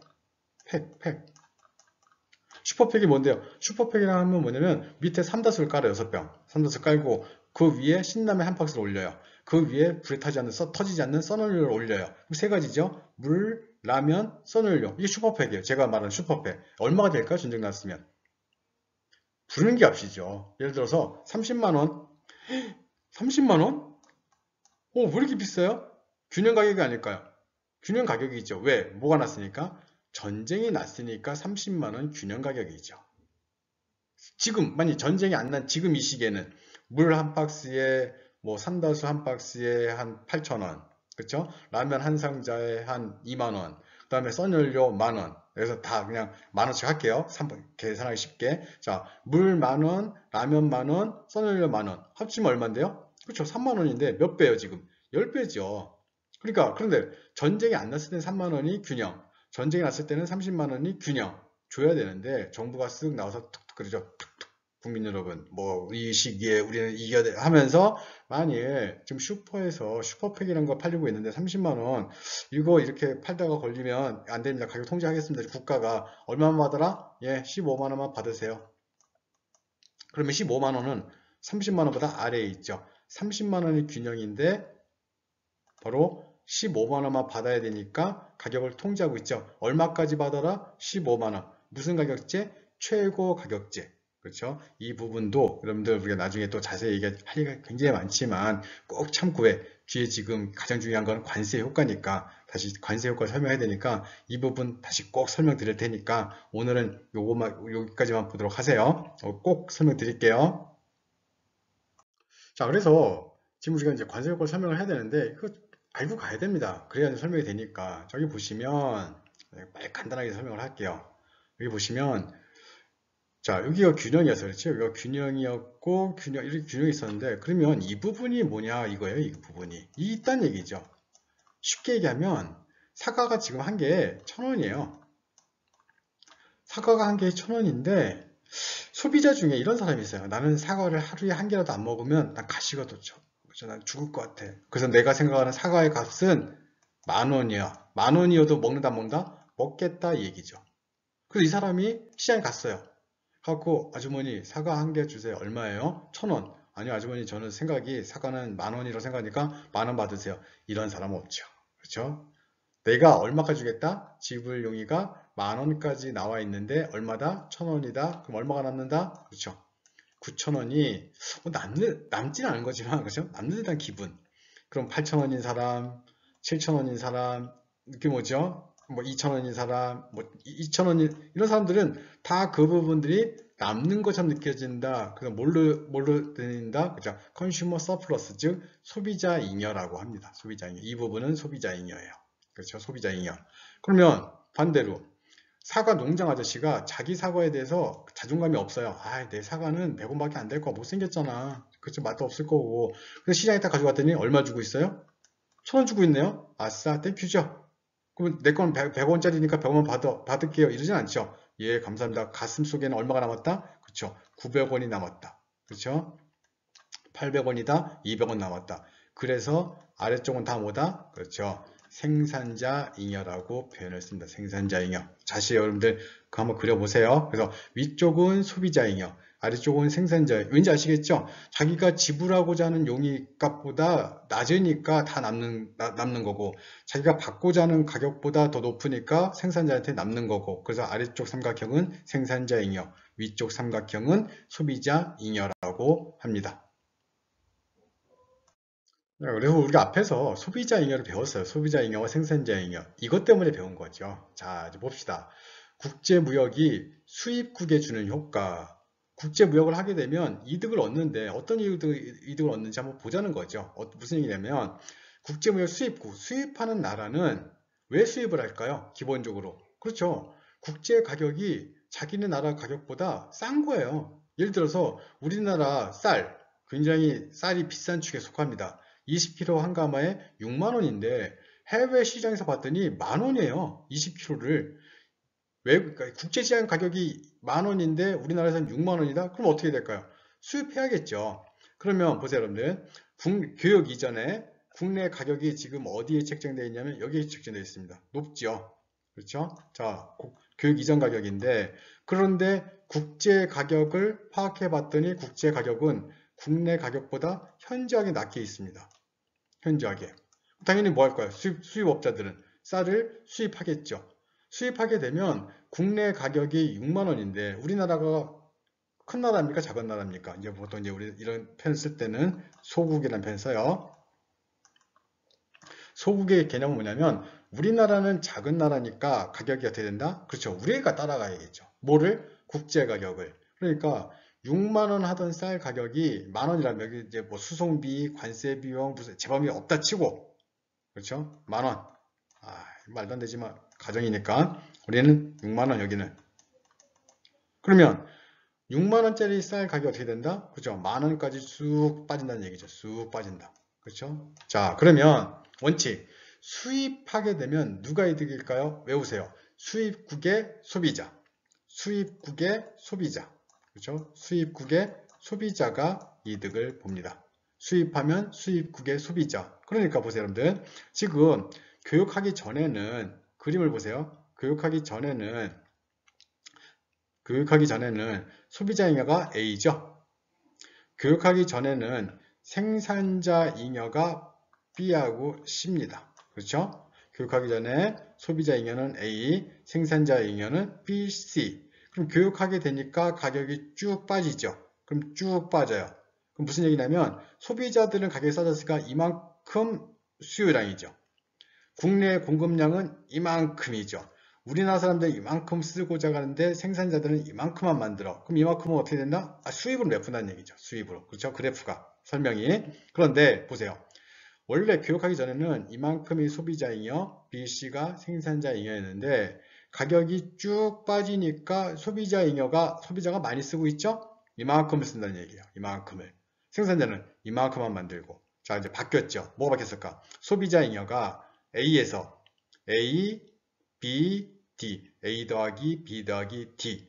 슈퍼팩이 뭔데요? 슈퍼팩이라 하면 뭐냐면 밑에 삼다수를 깔아요. 6병. 삼다수 깔고 그 위에 신라면 한 박스를 올려요. 그 위에 불에 터지지 않는 써널료를 올려요. 세 가지죠. 물, 라면, 써널료. 이게 슈퍼팩이에요. 제가 말하는 슈퍼팩. 얼마가 될까요? 전쟁 났으면. 부르는 게 값이죠. 예를 들어서 30만원. 30만원? 왜 이렇게 비싸요? 균형 가격이 아닐까요? 균형 가격이죠. 왜? 뭐가 났으니까? 전쟁이 났으니까 30만원 균형 가격이죠. 지금 만약 전쟁이 안 난 지금 이 시기에는 물 한 박스에 뭐 삼다수 한 박스에 한 8,000원, 그렇죠? 라면 한 상자에 한 2만 원, 그 다음에 써연료 10,000원. 그래서 다 그냥 10,000원씩 할게요. 계산하기 쉽게. 자, 물 10,000원, 라면 10,000원, 써연료 10,000원. 합치면 얼마인데요? 그렇죠? 3만 원인데 몇 배예요 지금? 10배죠. 그런데 전쟁이 안 났을 때는 3만 원이 균형, 전쟁이 났을 때는 30만 원이 균형 줘야 되는데 정부가 쓱 나와서 툭툭 그러죠. 국민 여러분, 뭐 이 시기에 우리는 이겨야 돼 하면서 만일 지금 슈퍼에서 슈퍼팩이라는 거 팔리고 있는데 30만 원 이거 이렇게 팔다가 걸리면 안 됩니다. 가격 통제하겠습니다. 국가가 얼마만 받아라? 예, 15만 원만 받으세요. 그러면 15만 원은 30만 원보다 아래에 있죠. 30만 원이 균형인데 바로 15만 원만 받아야 되니까 가격을 통제하고 있죠. 얼마까지 받아라? 15만 원. 무슨 가격제? 최고 가격제. 그렇죠? 이 부분도 여러분들 우리가 나중에 또 자세히 얘기할 얘기가 굉장히 많지만 꼭 참고해. 뒤에 지금 가장 중요한 건 관세 효과니까 다시 관세 효과 설명해야 되니까 이 부분 다시 꼭 설명드릴 테니까 오늘은 요거만 여기까지만 보도록 하세요. 꼭 설명드릴게요. 자, 그래서 지금 우리가 이제 관세 효과 설명을 해야 되는데 이거 알고 가야 됩니다. 그래야 설명이 되니까 저기 보시면 빨리 간단하게 설명을 할게요. 여기 보시면 자, 여기가 균형이었어요. 그렇죠? 여기가 균형이었고, 이렇게 균형이 있었는데, 그러면 이 부분이 뭐냐, 이거예요. 이 부분이. 이 있단 얘기죠. 쉽게 얘기하면, 사과가 지금 한 개에 1,000원이에요. 사과가 한 개에 1,000원인데, 소비자 중에 이런 사람이 있어요. 나는 사과를 하루에 한 개라도 안 먹으면 난 가시가 돋죠. 그렇죠? 난 죽을 것 같아. 그래서 내가 생각하는 사과의 값은 10,000원이야. 10,000원이어도 먹는다, 먹는다? 먹겠다, 이 얘기죠. 그래서 이 사람이 시장에 갔어요. 갖고 아주머니 사과 한 개 주세요. 얼마예요? 1,000원. 아니요 아주머니 저는 생각이 사과는 10,000원이라고 생각하니까 10,000원 받으세요. 이런 사람 없죠. 그렇죠? 내가 얼마까지 주겠다? 지불 용의가 10,000원까지 나와 있는데 얼마다? 1,000원이다. 그럼 얼마가 남는다? 그렇죠. 9,000원이 남지는 않은 거지만 그렇죠? 남는 듯한 기분. 그럼 8,000원인 사람, 7,000원인 사람, 이게 뭐죠? 뭐 2,000원인 사람, 뭐 2,000원인 이런 사람들은 다 그 부분들이 남는 것처럼 느껴진다. 그래서 뭘로 들린다? 그죠? 컨슈머 서플러스, 즉 소비자 잉여라고 합니다. 소비자 잉여. 이 부분은 소비자 잉여예요. 그렇죠? 소비자 잉여. 그러면 반대로 사과 농장 아저씨가 자기 사과에 대해서 자존감이 없어요. 아, 내 사과는 100원밖에 안 될 거 못생겼잖아. 그렇죠? 맛도 없을 거고. 그래서 시장에 딱 가져갔더니 얼마 주고 있어요? 1,000원 주고 있네요. 아싸, 땡큐죠. 그럼 내 건 100원짜리니까 100원 받을게요. 이러진 않죠. 예, 감사합니다. 가슴 속에는 얼마가 남았다? 그렇죠. 900원이 남았다. 그렇죠. 800원이다. 200원 남았다. 그래서 아래쪽은 다 뭐다? 그렇죠. 생산자 잉여라고 표현을 씁니다. 생산자 잉여. 다시 여러분들 그거 한번 그려보세요. 그래서 위쪽은 소비자 잉여, 아래쪽은 생산자 잉여. 왠지 아시겠죠? 자기가 지불하고자 하는 용의 값보다 낮으니까 다 남는 거고, 자기가 받고자 하는 가격보다 더 높으니까 생산자한테 남는 거고, 그래서 아래쪽 삼각형은 생산자 잉여, 위쪽 삼각형은 소비자 잉여라고 합니다. 그래서 우리가 앞에서 소비자 잉여를 배웠어요. 소비자 잉여와 생산자 잉여. 이것 때문에 배운 거죠. 자, 이제 봅시다. 국제무역이 수입국에 주는 효과. 국제무역을 하게 되면 이득을 얻는데 어떤 이득을 얻는지 한번 보자는 거죠. 무슨 얘기냐면 국제무역 수입국, 수입하는 나라는 왜 수입을 할까요? 기본적으로. 그렇죠. 국제 가격이 자기네 나라 가격보다 싼 거예요. 예를 들어서 우리나라 쌀, 굉장히 쌀이 비싼 축에 속합니다. 20kg 한 가마에 6만 원인데 해외 시장에서 봤더니 10,000원이에요. 20kg를. 그러니까 국제시장 가격이 10,000원인데 우리나라에서는 6만 원이다? 그럼 어떻게 될까요? 수입해야겠죠. 그러면 보세요 여러분들. 교역 이전에 국내 가격이 지금 어디에 책정되어 있냐면 여기에 책정되어 있습니다. 높죠. 그렇죠? 자, 교육 이전 가격인데 그런데 국제 가격을 파악해 봤더니 국제 가격은 국내 가격보다 현저하게 낮게 있습니다. 현저하게. 당연히 뭐 할 거야? 수입업자들은 쌀을 수입하겠죠. 수입하게 되면 국내 가격이 6만 원인데 우리나라가 큰 나라입니까? 작은 나라입니까? 이제 보통 이제 우리 이런 표현 쓸 때는 소국이라는 표현 써요. 소국의 개념은 뭐냐면 우리나라는 작은 나라니까 가격이 어떻게 된다? 그렇죠. 우리가 따라가야겠죠. 뭐를? 국제 가격을. 그러니까 6만 원 하던 쌀 가격이 만 원이라면 여기 이제 뭐 수송비, 관세 비용, 무슨 제품이 없다 치고 그렇죠? 만 원. 아, 말도 안 되지만 가정이니까 우리는 6만 원 여기는. 그러면 6만 원짜리 쌀 가격이 어떻게 된다? 그렇죠? 만 원까지 쑥 빠진다는 얘기죠. 쑥 빠진다. 그렇죠? 자, 그러면 원칙. 수입하게 되면 누가 이득일까요? 외우세요. 수입국의 소비자. 수입국의 소비자. 그렇죠? 수입국의 소비자가 이득을 봅니다. 수입하면 수입국의 소비자. 그러니까 보세요, 여러분들. 지금 교육하기 전에는 그림을 보세요. 교육하기 전에는 소비자 잉여가 A죠. 교육하기 전에는 생산자 잉여가 B하고 C입니다. 그렇죠? 교육하기 전에 소비자 잉여는 A, 생산자 잉여는 B, C. 그럼 교육하게 되니까 가격이 쭉 빠지죠. 그럼 쭉 빠져요. 그럼 무슨 얘기냐면 소비자들은 가격이 싸졌으니까 이만큼 수요량이죠. 국내 공급량은 이만큼이죠. 우리나라 사람들이 이만큼 쓰고자 하는데 생산자들은 이만큼만 만들어. 그럼 이만큼은 어떻게 된다? 수입으로 내푼다는 얘기죠. 수입으로. 그렇죠? 그래프가 설명이. 그런데 보세요. 원래 교육하기 전에는 이만큼이 소비자 잉여, BC가 생산자 잉여였는데 가격이 쭉 빠지니까 소비자가 많이 쓰고 있죠? 이만큼을 쓴다는 얘기예요. 이만큼을. 생산자는 이만큼만 만들고. 자, 이제 바뀌었죠. 뭐가 바뀌었을까? 소비자 잉여가 A에서 A, B, D. A 더하기 B 더하기 D.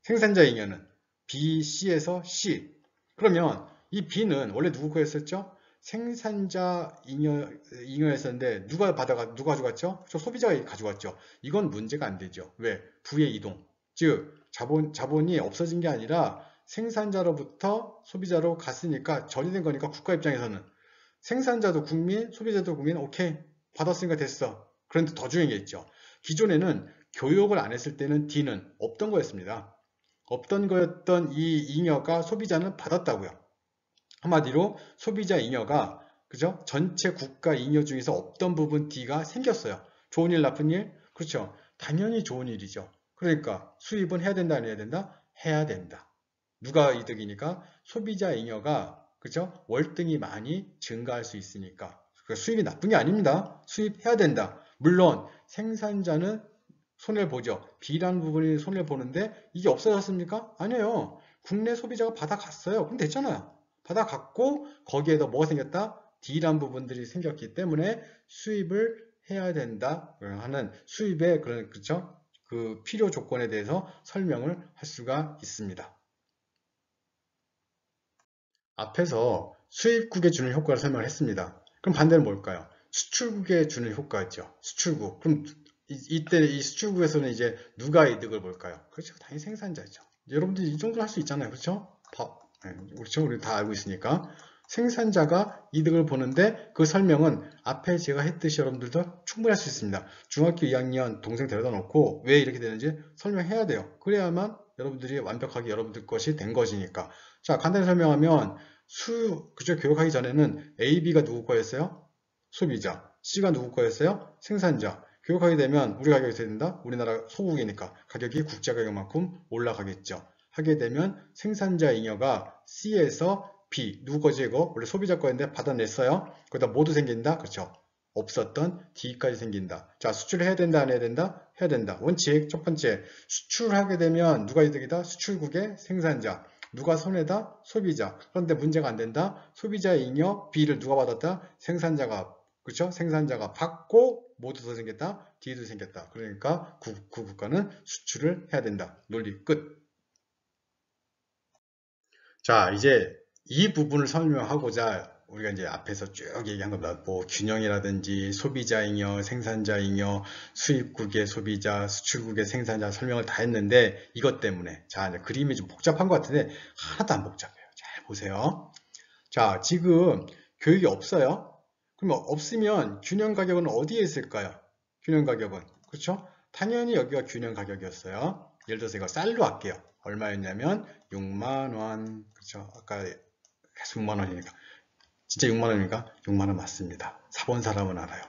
생산자 잉여는 B, C에서 C. 그러면 이 B는 원래 누구 거였었죠? 생산자 잉여였었는데 누가 가져갔죠? 소비자가 가져갔죠. 이건 문제가 안 되죠. 왜? 부의 이동. 즉 자본이 없어진 게 아니라 생산자로부터 소비자로 갔으니까 전이된 거니까 국가 입장에서는 생산자도 국민, 소비자도 국민, 오케이 받았으니까 됐어. 그런데 더 중요한 게 있죠. 기존에는 교육을 안 했을 때는 D는 없던 거였습니다. 없던 거였던 이 잉여가 소비자는 받았다고요. 한마디로 소비자 잉여가 그죠? 전체 국가 잉여 중에서 없던 부분 D가 생겼어요. 좋은 일, 나쁜 일? 그렇죠. 당연히 좋은 일이죠. 그러니까 수입은 해야 된다, 안 해야 된다? 해야 된다. 누가 이득이니까? 소비자 잉여가 그죠? 월등히 많이 증가할 수 있으니까. 수입이 나쁜 게 아닙니다. 수입해야 된다. 물론 생산자는 손해보죠. B라는 부분이 손해보는데 이게 없어졌습니까? 아니에요. 국내 소비자가 받아갔어요. 그럼 됐잖아요. 받아갔고 거기에다 뭐가 생겼다? D라는 부분들이 생겼기 때문에 수입을 해야 된다 하는 수입의 그렇죠? 그 필요 조건에 대해서 설명을 할 수가 있습니다. 앞에서 수입국에 주는 효과를 설명을 했습니다. 그럼 반대는 뭘까요? 수출국에 주는 효과죠. 수출국. 그럼 이때 이 수출국에서는 이제 누가 이득을 볼까요? 그렇죠. 당연히 생산자죠. 여러분들 이 정도 할 수 있잖아요. 그렇죠? 그렇죠. 우리 다 알고 있으니까. 생산자가 이득을 보는데 그 설명은 앞에 제가 했듯이 여러분들도 충분히 할 수 있습니다. 중학교 2학년 동생 데려다 놓고 왜 이렇게 되는지 설명해야 돼요. 그래야만 여러분들이 완벽하게 여러분들 것이 된 것이니까. 자, 간단히 설명하면 그죠? 교육하기 전에는 A, B가 누구 거였어요? 소비자. C가 누구 거였어요? 생산자. 교육하게 되면 우리 가격이 어떻게 된다? 우리나라 소국이니까 가격이 국제 가격만큼 올라가겠죠. 하게 되면 생산자 잉여가 C에서 B, 누구 거지 이거? 원래 소비자 거였는데 받아냈어요. 거기다 모두 생긴다? 그렇죠. 없었던 D까지 생긴다. 자, 수출을 해야 된다, 안 해야 된다? 해야 된다. 원칙, 첫 번째. 수출하게 되면 누가 이득이다? 수출국의 생산자. 누가 손해다? 소비자. 그런데 문제가 안 된다? 소비자 잉여 B를 누가 받았다? 생산자가. 그렇죠? 생산자가 받고 모두 더 생겼다? D도 생겼다. 그러니까 그 국가는 수출을 해야 된다. 논리 끝. 자, 이제 이 부분을 설명하고자 우리가 이제 앞에서 쭉 얘기한 겁니다. 뭐 균형이라든지 소비자 잉여, 생산자 잉여, 수입국의 소비자, 수출국의 생산자 설명을 다 했는데 이것 때문에 자, 이제 그림이 좀 복잡한 것 같은데 하나도 안 복잡해요. 잘 보세요. 자, 지금 교육이 없어요. 그러면 없으면 균형 가격은 어디에 있을까요? 균형 가격은 그렇죠? 당연히 여기가 균형 가격이었어요. 예를 들어서 이거 쌀로 할게요. 얼마였냐면 6만원. 그렇죠? 아까 계속 6만원이니까. 진짜 6만원입니까? 6만원 맞습니다. 사본 사람은 알아요.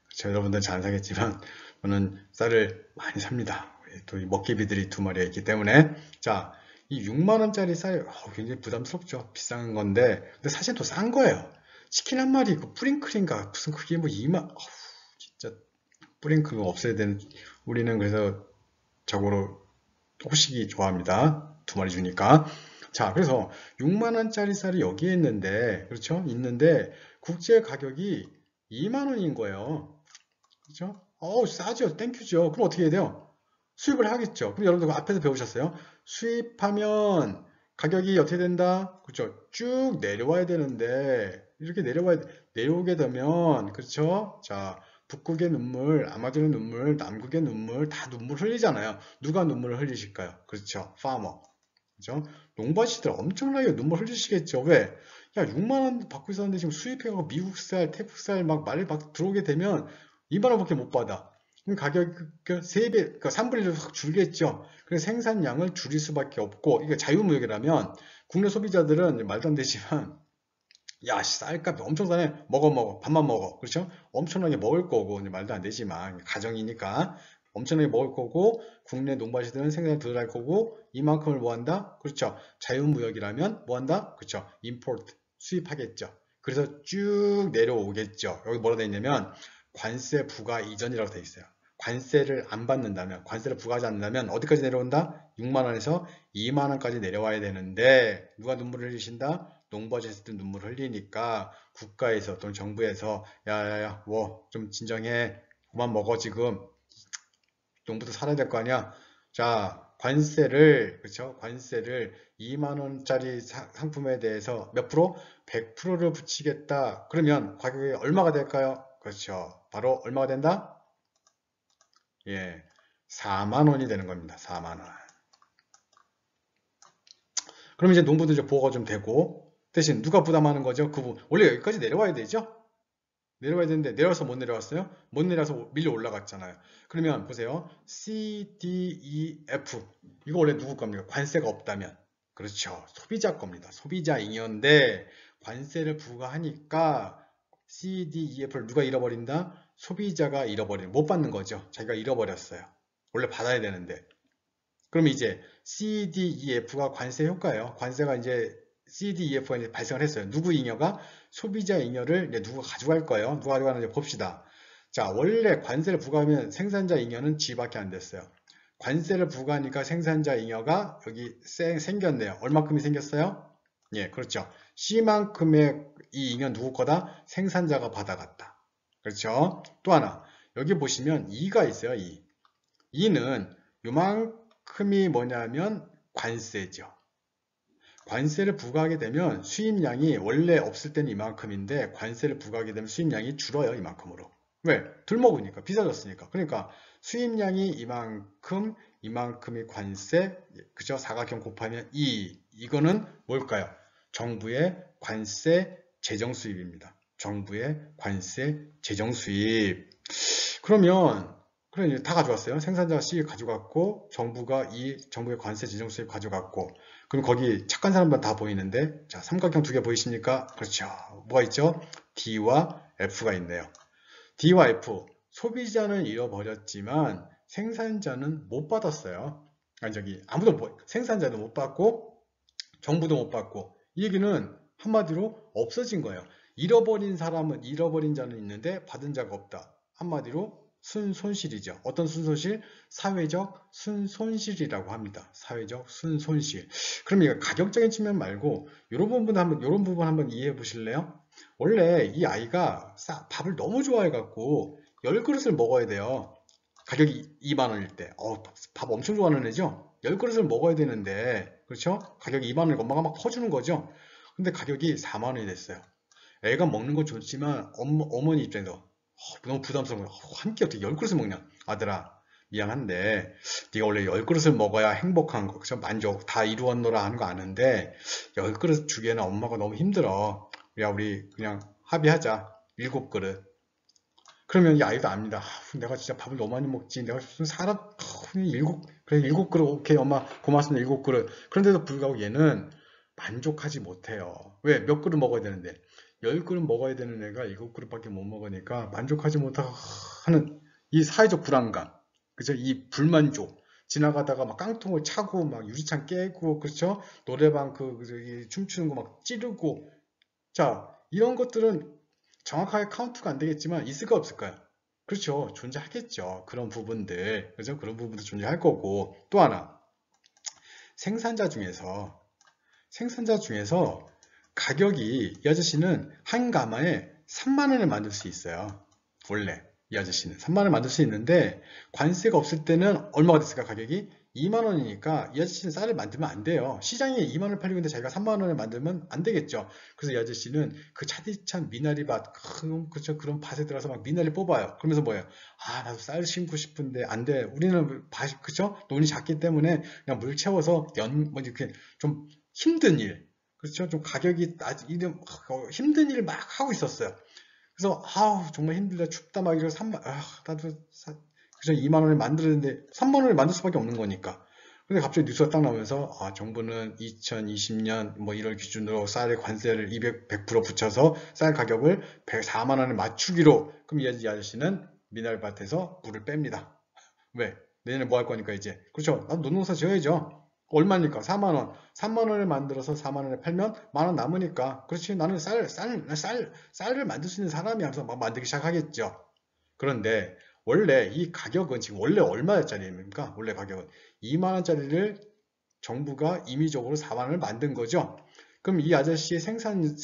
그렇죠? 여러분들 잘 안 사겠지만 저는 쌀을 많이 삽니다. 또 이 먹개비들이 두 마리가 있기 때문에. 자, 이 6만원짜리 쌀 굉장히 부담스럽죠. 비싼 건데 근데 사실 더 싼 거예요. 치킨 한 마리 그 뿌링클인가 무슨 그게 뭐 2만 진짜 뿌링클 없애야 되는. 우리는 그래서 저거로 호식이 좋아합니다. 두 마리 주니까. 자, 그래서 6만원짜리 쌀이 여기에 있는데, 그렇죠? 있는데, 국제 가격이 2만 원인 거예요. 그죠? 싸죠. 땡큐죠. 그럼 어떻게 해야 돼요? 수입을 하겠죠. 그럼 여러분들 앞에서 배우셨어요. 수입하면 가격이 어떻게 된다? 그렇죠. 쭉 내려와야 되는데 이렇게 내려오게 되면 그렇죠. 자, 북극의 눈물, 아마존의 눈물, 남극의 눈물 다 눈물 흘리잖아요. 누가 눈물을 흘리실까요? 그렇죠. 파머. 그죠? 농부하시들 엄청나게 눈물 흘리시겠죠. 왜? 야, 6만 원 받고 있었는데 지금 수입해가고 미국살, 태국살 막 말이 막 들어오게 되면 2만 원밖에 못 받아. 그럼 가격 그 3배, 그러니까 3분의 1로 확 줄겠죠. 그래서 생산량을 줄일 수밖에 없고, 이게 자유무역이라면 국내 소비자들은 말도 안 되지만 야, 쌀값 엄청 싸네. 먹어. 밥만 먹어. 그렇죠? 엄청나게 먹을 거고, 이제 말도 안 되지만, 가정이니까 엄청나게 먹을 거고, 국내 농부하시들은 생산을 덜 할 거고, 이만큼을 뭐 한다? 그렇죠. 자유무역이라면 뭐 한다? 그렇죠. 임포트, 수입하겠죠. 그래서 쭉 내려오겠죠. 여기 뭐라 되어 있냐면, 관세 부과 이전이라고 되어 있어요. 관세를 안 받는다면, 관세를 부과하지 않는다면, 어디까지 내려온다? 6만 원에서 2만 원까지 내려와야 되는데, 누가 눈물을 흘리신다? 농부하셨을 눈물 흘리니까 국가에서 또는 정부에서 야야야 뭐 좀 진정해 그만 먹어 지금 농부도 살아야 될 거 아니야. 자, 관세를 그렇죠? 관세를 2만 원짜리 상품에 대해서 몇 프로? 100%를 붙이겠다. 그러면 가격이 얼마가 될까요? 그렇죠. 바로 얼마가 된다? 예. 4만 원이 되는 겁니다. 4만 원. 그럼 이제 농부도 이제 보호가 좀 되고 대신 누가 부담하는 거죠? 원래 여기까지 내려와야 되죠? 내려와야 되는데 내려와서 못 내려왔어요? 못 내려와서 밀려 올라갔잖아요. 그러면 보세요. C, D, E, F 이거 원래 누구 겁니까? 관세가 없다면 그렇죠. 소비자 겁니다. 소비자 잉여인데 관세를 부과하니까 C, D, E, F를 누가 잃어버린다? 소비자가 못 받는 거죠. 자기가 잃어버렸어요. 원래 받아야 되는데 그럼 이제 C, D, E, F가 관세 효과예요. 관세가 이제 C, D, E, F가 이제 발생을 했어요. 누구 잉여가? 소비자 잉여를 이제 누가 가져갈 거예요. 누가 가져가는지 봅시다. 자, 원래 관세를 부과하면 생산자 잉여는 G밖에 안 됐어요. 관세를 부과하니까 생산자 잉여가 여기 생겼네요. 얼마큼이 생겼어요? 예, 그렇죠. C만큼의 이 잉여 누구 거다? 생산자가 받아갔다. 그렇죠? 또 하나, 여기 보시면 2가 있어요. 2. 2는 요만큼이 뭐냐면 관세죠. 관세를 부과하게 되면 수입량이 원래 없을 때는 이만큼인데 관세를 부과하게 되면 수입량이 줄어요. 이만큼으로. 왜? 덜 먹으니까 비싸졌으니까. 그러니까 수입량이 이만큼이 관세 그죠? 사각형 곱하면 2 이거는 뭘까요? 정부의 관세 재정 수입입니다. 정부의 관세 재정 수입. 그러면 그래 이제 다 가져왔어요. 생산자가 C 가져갔고 정부의 관세 재정 수입 가져갔고 그럼 거기 착한 사람만 다 보이는데 자 삼각형 2개 보이십니까? 그렇죠. 뭐가 있죠? D와 F가 있네요. D와 F 소비자는 잃어버렸지만 생산자는 못 받았어요. 아니 생산자도 못 받고 정부도 못 받고 이 얘기는 한마디로 없어진 거예요. 잃어버린 자는 있는데 받은 자가 없다. 한마디로 순손실이죠. 어떤 순손실? 사회적 순손실이라고 합니다. 사회적 순손실. 그럼 이거 가격적인 측면 말고 이런 부분 한번 이해해 보실래요? 원래 이 아이가 밥을 너무 좋아해 갖고 10그릇을 먹어야 돼요. 가격이 2만 원일 때. 밥 엄청 좋아하는 애죠? 10그릇을 먹어야 되는데, 그렇죠? 가격이 2만 원이고 엄마가 막 퍼주는 거죠? 근데 가격이 4만 원이 됐어요. 애가 먹는 건 좋지만 어머니 입장에서 너무 부담스러운 거야. 한 끼 어떻게 10그릇을 먹냐? 아들아, 미안한데 네가 원래 10그릇을 먹어야 행복한 거, 그죠? 만족 다 이루었노라 하는 거 아는데 10그릇 주기에는 엄마가 너무 힘들어. 야, 우리 그냥 합의하자. 7그릇. 그러면 이 아이도 압니다. 내가 진짜 밥을 너무 많이 먹지. 내가 무슨 그래, 7그릇, 오케이, 엄마, 고맙습니다. 7그릇. 그런데도 불구하고 얘는 만족하지 못해요. 왜? 몇 그릇 먹어야 되는데. 10그릇 먹어야 되는 애가 7그릇밖에 못 먹으니까 만족하지 못하고 하는 이 사회적 불안감. 그죠? 이 불만족. 지나가다가 막 깡통을 차고 막 유리창 깨고, 그렇죠? 노래방 춤추는 거 막 찌르고. 자, 이런 것들은 정확하게 카운트가 안 되겠지만 있을까 없을까요? 그렇죠. 존재하겠죠. 그런 부분들. 그죠? 그런 부분도 존재할 거고. 또 하나. 생산자 중에서 가격이 이 아저씨는 한 가마에 3만 원을 만들 수 있어요. 원래 이 아저씨는 3만 원을 만들 수 있는데 관세가 없을 때는 얼마가 됐을까? 가격이 2만 원이니까 이 아저씨는 쌀을 만들면 안 돼요. 시장에 2만 원을 팔리고 있는데 자기가 3만 원을 만들면 안 되겠죠. 그래서 이 아저씨는 그 차디찬 미나리밭, 그쵸, 그런 밭에 들어가서 막 미나리 뽑아요. 그러면서 뭐예요? 아, 나도 쌀 심고 싶은데 안 돼. 우리는 밭, 그쵸? 돈이 작기 때문에 그냥 물 채워서 뭐 이렇게 좀 힘든 일, 그렇죠? 좀 가격이 힘든 일을 막 하고 있었어요. 그래서 아우 정말 힘들다, 춥다, 막 이러고 나도 그죠, 2만 원을 만들었는데 3만 원을 만들 수밖에 없는 거니까. 근데 갑자기 뉴스가 딱 나오면서 정부는 2020년 뭐 1월 기준으로 쌀의 관세를 100% 붙여서 쌀 가격을 104만 원에 맞추기로. 그럼 이 아저씨는 미나리밭에서 물을 뺍니다. 왜? 내년에 뭐 할 거니까 이제. 그렇죠? 나도 농사 지어야죠. 얼마니까? 4만 원. 3만 원을 만들어서 4만 원에 팔면 만 원 남으니까. 그렇지. 나는 쌀을 만들 수 있는 사람이 하면서 막 만들기 시작하겠죠. 그런데 원래 이 가격은 지금 원래 얼마짜리입니까? 원래 가격은 2만 원짜리를 정부가 임의적으로 4만 원을 만든 거죠. 그럼 이 아저씨의 생산성은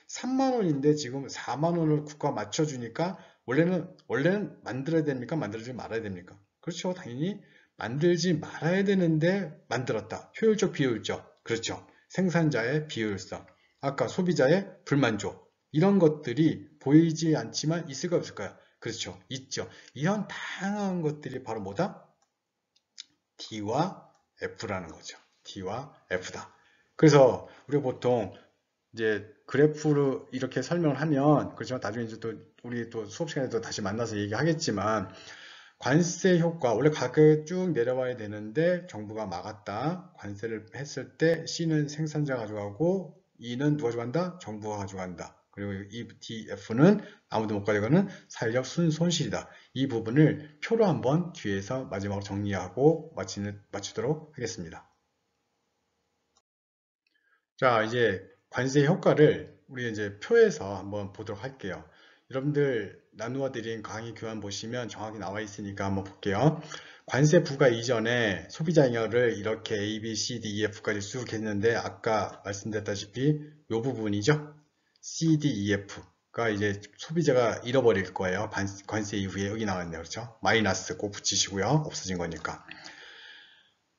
3만 원인데 지금 4만 원을 국가가 맞춰주니까 원래는 만들어야 됩니까? 만들지 말아야 됩니까? 그렇죠. 당연히 만들지 말아야 되는데 만들었다. 효율적, 비효율적. 그렇죠. 생산자의 비효율성. 아까 소비자의 불만족. 이런 것들이 보이지 않지만 있을까요, 없을까요? 그렇죠. 있죠. 이런 다양한 것들이 바로 뭐다? D와 F라는 거죠. D와 F다. 그래서 우리가 보통 이제 그래프로 이렇게 설명을 하면, 그렇죠. 나중에 이제 또 우리 또 수업 시간에도 다시 만나서 얘기하겠지만, 관세 효과, 원래 가격이 쭉 내려와야 되는데 정부가 막았다. 관세를 했을 때 C는 생산자가 가져가고 E는 누가 가져간다? 정부가 가져간다. 그리고 이 DF는 아무도 못 가져가는 사회적 손실이다. 이 부분을 표로 한번 뒤에서 마지막으로 정리하고 마치도록 하겠습니다. 자, 이제 관세 효과를 우리 이제 표에서 한번 보도록 할게요. 여러분들 나누어 드린 강의 교환 보시면 정확히 나와 있으니까 한번 볼게요. 관세 부과 이전에 소비자 잉여를 이렇게 A, B, C, D, E, F까지 쭉 했는데 아까 말씀드렸다시피 이 부분이죠. C, D, E, F가 이제 소비자가 잃어버릴 거예요. 관세 이후에 여기 나왔네요. 그렇죠? 마이너스 꼭 붙이시고요. 없어진 거니까.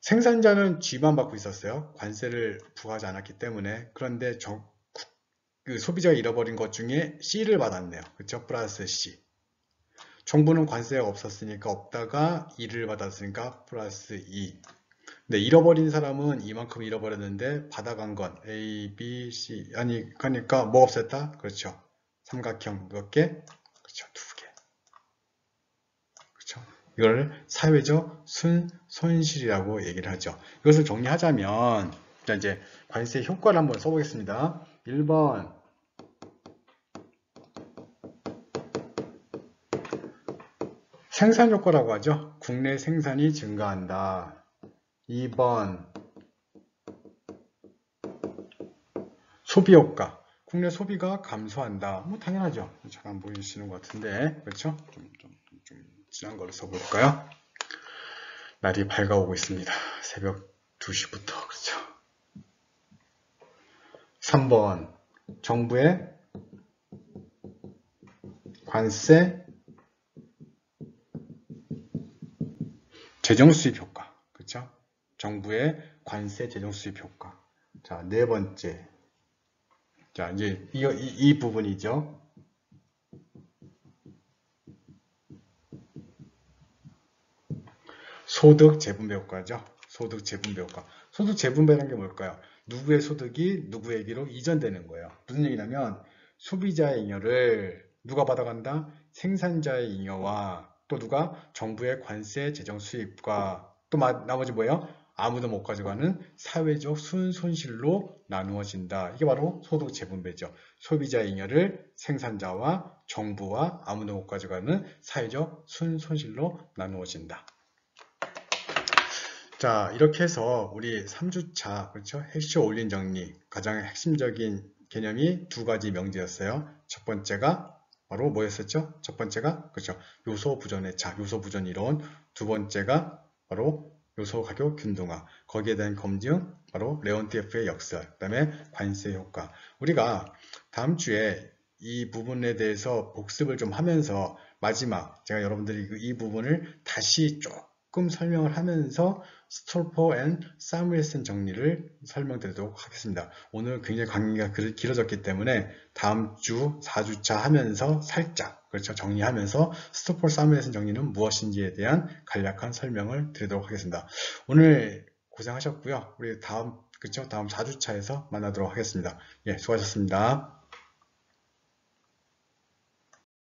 생산자는 G만 받고 있었어요. 관세를 부과하지 않았기 때문에. 그런데 그 소비자가 잃어버린 것 중에 C를 받았네요. 그렇죠? 플러스 C. 정부는 관세가 없었으니까 없다가 2를 받았으니까 플러스 2. 근데 잃어버린 사람은 이만큼 잃어버렸는데 받아간 건 A, B, C. 아니, 그러니까 뭐 없었다? 그렇죠. 삼각형 몇 개? 그렇죠. 2개. 그렇죠. 이걸 사회적 손실이라고 얘기를 하죠. 이것을 정리하자면, 자, 이제 관세 효과를 한번 써보겠습니다. 1번. 생산 효과라고 하죠. 국내 생산이 증가한다. 2번. 소비 효과. 국내 소비가 감소한다. 뭐 당연하죠. 잘 안 보이시는 것 같은데. 그렇죠? 좀 진한 걸로 써볼까요? 날이 밝아오고 있습니다. 새벽 2시부터. 그렇죠? 3번. 정부의 관세 재정 수입 효과. 그렇죠? 정부의 관세 재정 수입 효과. 자, 네 번째. 자, 이제 이 부분이죠. 소득 재분배 효과죠. 소득 재분배 효과. 소득 재분배라는 게 뭘까요? 누구의 소득이 누구에게로 이전되는 거예요. 무슨 얘기냐면 소비자의 잉여를 누가 받아간다? 생산자의 잉여와 또 누가? 정부의 관세 재정 수입과 또 나머지 뭐예요? 아무도 못 가져가는 사회적 손실로 나누어진다. 이게 바로 소득 재분배죠. 소비자의 잉여를 생산자와 정부와 아무도 못 가져가는 사회적 손실로 나누어진다. 자, 이렇게 해서 우리 3주차, 그렇죠? 핵심 올린 정리, 가장 핵심적인 개념이 두 가지 명제였어요. 첫 번째가 바로 뭐였었죠? 첫 번째가, 그렇죠? 요소 부전의 차, 요소 부전 이론. 두 번째가 바로 요소 가격 균등화. 거기에 대한 검증, 바로 레온티에프의 역설, 그 다음에 관세 효과. 우리가 다음 주에 이 부분에 대해서 복습을 좀 하면서 마지막 제가 여러분들이 이 부분을 다시 조금 설명을 하면서 스톨퍼 앤 사무엘슨 정리를 설명드리도록 하겠습니다. 오늘 굉장히 강의가 길어졌기 때문에 다음 주 4주차 하면서 살짝 그렇죠 정리하면서 스톨퍼 사무엘슨 정리는 무엇인지에 대한 간략한 설명을 드리도록 하겠습니다. 오늘 고생하셨고요. 우리 다음 그쵸 다음 4주차에서 만나도록 하겠습니다. 예, 수고하셨습니다.